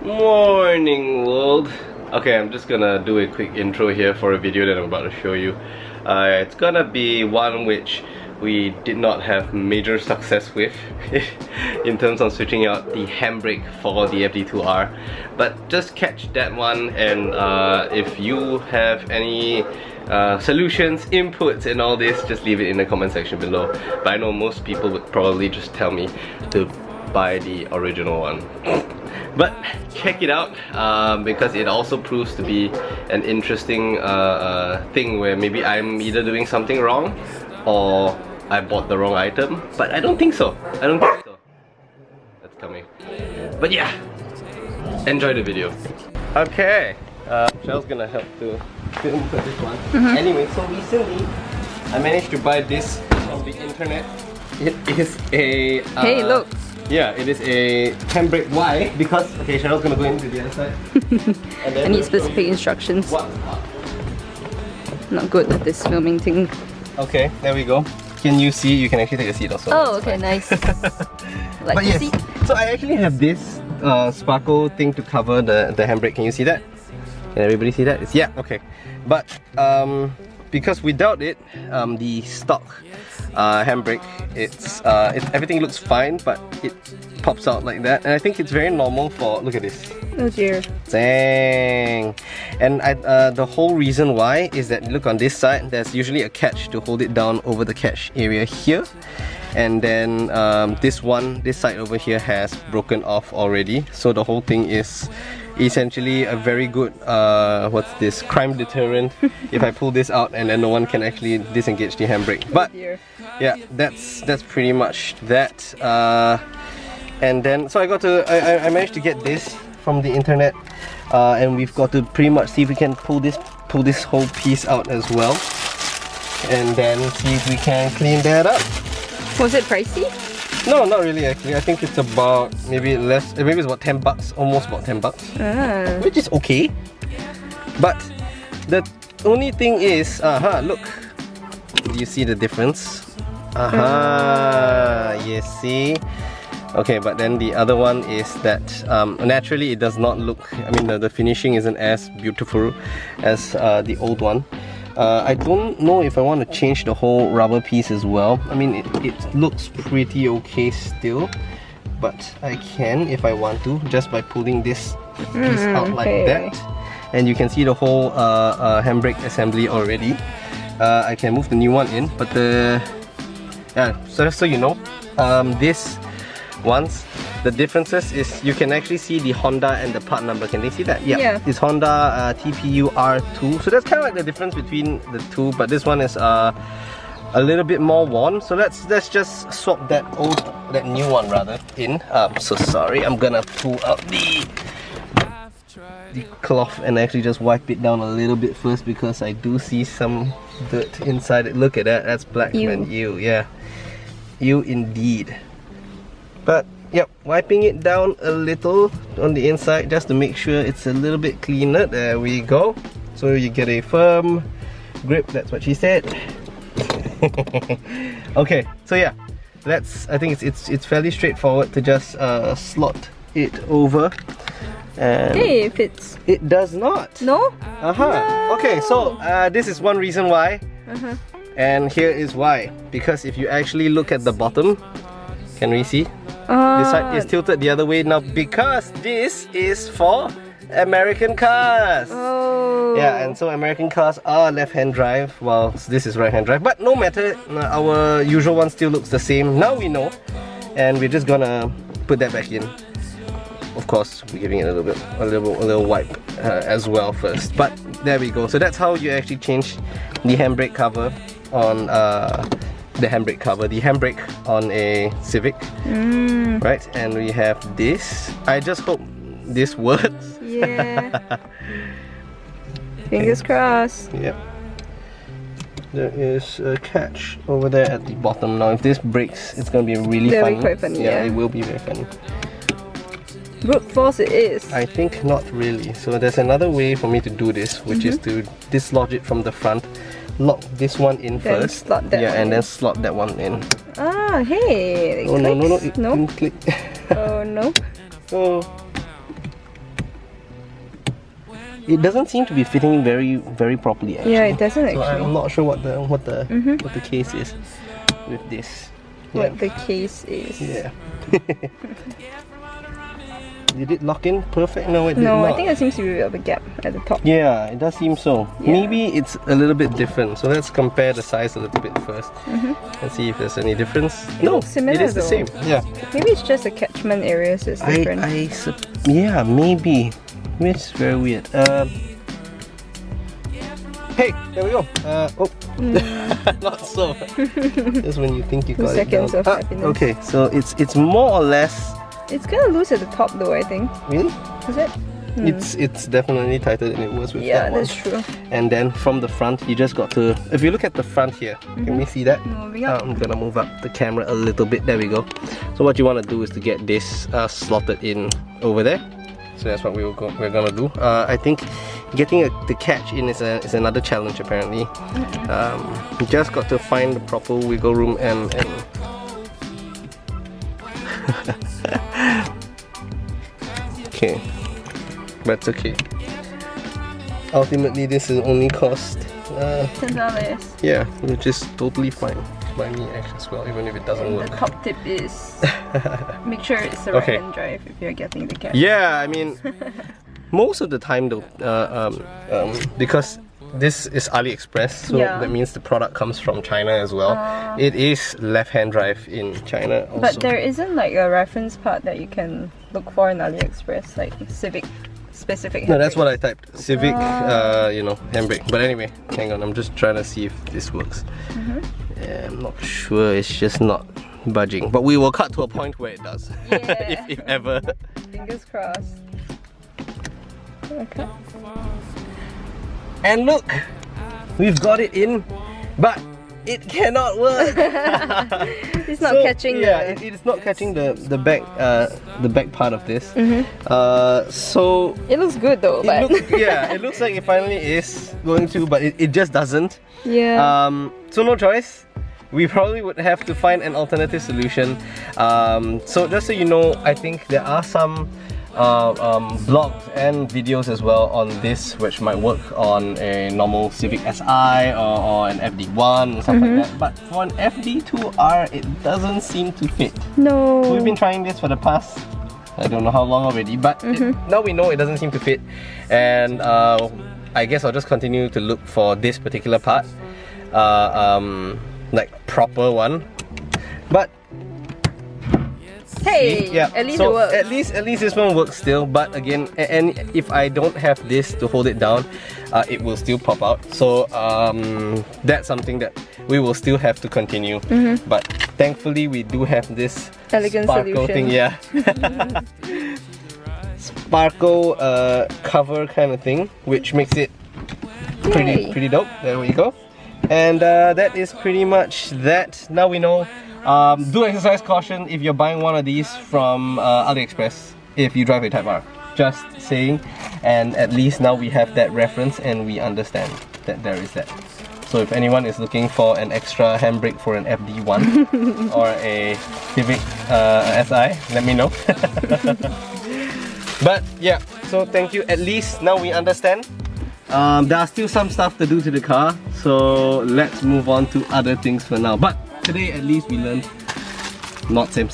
Morning world. Okay, I'm just gonna do a quick intro here for a video that I'm about to show you. It's gonna be one which we did not have major success with in terms of switching out the handbrake for the FD2R, but just catch that one, and if you have any solutions, inputs and all this, just leave it in the comment section below. But I know most people would probably just tell me to buy the original one. But check it out, because it also proves to be an interesting thing where maybe I'm either doing something wrong or I bought the wrong item. But I don't think so. That's coming. But yeah, enjoy the video. Okay, Michelle's gonna help to film for this one. Anyway, so recently I managed to buy this on the internet. It is a hey, look. Yeah, it is a handbrake. Why? Because, okay, Cheryl's gonna go into the other side. And then I need specific instructions. What? Not good at this filming thing. Okay, there we go. Can you see? You can actually take a seat also. Oh, okay, nice. Like but yes, seat. so I actually have this sparkle thing to cover the handbrake. Can you see that? Can everybody see that? Yeah, okay. But because without it, the stock handbrake, it's everything looks fine, but it pops out like that, and I think it's very normal for. Look at this. Oh dear. Dang. And the whole reason why is that, look, on this side there's usually a catch to hold it down over the catch area here, and then this side over here has broken off already, so the whole thing is essentially a very good what's this, crime deterrent if I pull this out and then no one can actually disengage the handbrake. But yeah, that's pretty much that. And then so I managed to get this from the internet, and we've got to pretty much see if we can pull this whole piece out as well, and then see if we can clean that up. Was it pricey? No, not really actually. I think it's about maybe less, maybe it's about 10 bucks, almost about 10 bucks. Which is okay. But the only thing is, look. Do you see the difference? You see? Okay, but then the other one is that naturally it does not look, I mean the finishing isn't as beautiful as the old one. I don't know if I want to change the whole rubber piece as well. I mean it looks pretty okay still, but I can if I want to, just by pulling this piece out like that. And you can see the whole handbrake assembly already. I can move the new one in, but so you know, this ones, the differences is you can actually see the Honda and the part number. Can they see that? Yeah. It's Honda TPU R2. So that's kind of like the difference between the two, but this one is a little bit more worn. So let's just swap that new one rather in. So sorry, I'm gonna pull out the cloth and actually just wipe it down a little bit first, because I do see some dirt inside it. Look at that, that's black, man. Yeah, you indeed. But yep, wiping it down a little on the inside just to make sure it's a little bit cleaner. There we go. So you get a firm grip, that's what she said. Okay, so yeah, I think it's fairly straightforward to just slot it over. And hey, it fits. It does not. No? No. Okay, so this is one reason why. And here is why. Because if you actually look at the bottom, can we see? This side is tilted the other way now, because this is for American cars. Yeah, and so American cars are left-hand drive, while this is right-hand drive. But no matter, our usual one still looks the same. Now we know, and we're just gonna put that back in. Of course, we're giving it a little wipe as well first. But there we go. So that's how you actually change the handbrake cover on the handbrake on a Civic, right? And we have this. I just hope this works. Yeah. Fingers crossed. Yep. There is a catch over there at the bottom. Now if this breaks, it's gonna be really funny. Quite funny. Yeah, it will be very funny. Brute force it is. I think not really. So there's another way for me to do this, which is to dislodge it from the front, lock this one in then first, slot that one and in. then slot that one in. Ah, hey, it no, clicks. it didn't click. Oh no. Oh. it doesn't seem to be fitting very properly actually. Yeah, it doesn't So actually. I'm not sure what the case is with this. Yeah. What the case is. Yeah. Did it lock in perfect? No, it did not. No, I think there seems to be a bit of a gap at the top. Yeah, it does seem so. Yeah. Maybe it's a little bit different. So let's compare the size a little bit first and see if there's any difference. No, looks similar it is the though. same. Yeah. Maybe it's just the catchment area, so it's different. Yeah, maybe. It's very weird. Hey, there we go. Not so. Just when you think you got 2 seconds it of down. happiness. Okay, so it's more or less. It's kind of loose at the top though, I think. Really? Is it? It's definitely tighter than it was with Yeah, that one. that's true. And then from the front, you just got to. If you look at the front here, can we see that? Moving up. I'm gonna move up the camera a little bit. There we go. So what you want to do is to get this slotted in over there. So that's what we're gonna do. I think getting the catch in is another challenge apparently. You just got to find the proper wiggle room and okay, that's okay. Ultimately, this will only cost $10. yeah, which is totally fine by me as well, even if it doesn't The work. top tip is make sure it's the Okay. right hand drive if you're getting the catch. Yeah, I mean, most of the time though, because this is AliExpress, so Yeah. that means the product comes from China as well. It is left-hand drive in China also. But there isn't like a reference part that you can look for in AliExpress, like specific. No, that's what I typed. Civic, you know, handbrake. But anyway, hang on, I'm just trying to see if this works. Yeah, I'm not sure, it's just not budging. But we will cut to a point where it does. Yeah. if ever. Fingers crossed. Okay. And look, we've got it in, but it cannot work. It's not catching yeah, the... it is not catching the back part of this. So It looks good though, but... it looks like it finally is going to, but it just doesn't. yeah. So no choice. We probably would have to find an alternative solution. So just so you know, I think there are some blogs and videos as well on this, which might work on a normal Civic Si or an FD1 and stuff like that. But for an FD2R, it doesn't seem to fit. No. We've been trying this for the past, I don't know how long already, but now we know it doesn't seem to fit. And I guess I'll just continue to look for this particular part, like proper one. But Hey, yeah, at least so it works. At least this one works still. But again, and if I don't have this to hold it down, it will still pop out. So that's something that we will still have to continue. But thankfully, we do have this Elegant sparkle solution. thing. Yeah, sparkle cover kind of thing, which makes it Yay. pretty dope. There we go. And that is pretty much that. Now we know. Do exercise caution if you're buying one of these from AliExpress if you drive a Type R. Just saying. And at least now we have that reference and we understand that there is that. So if anyone is looking for an extra handbrake for an FD1 or a Civic Si, let me know. But yeah, so thank you. At least now we understand. There are still some stuff to do to the car, so let's move on to other things for now. But today at least we learned not same.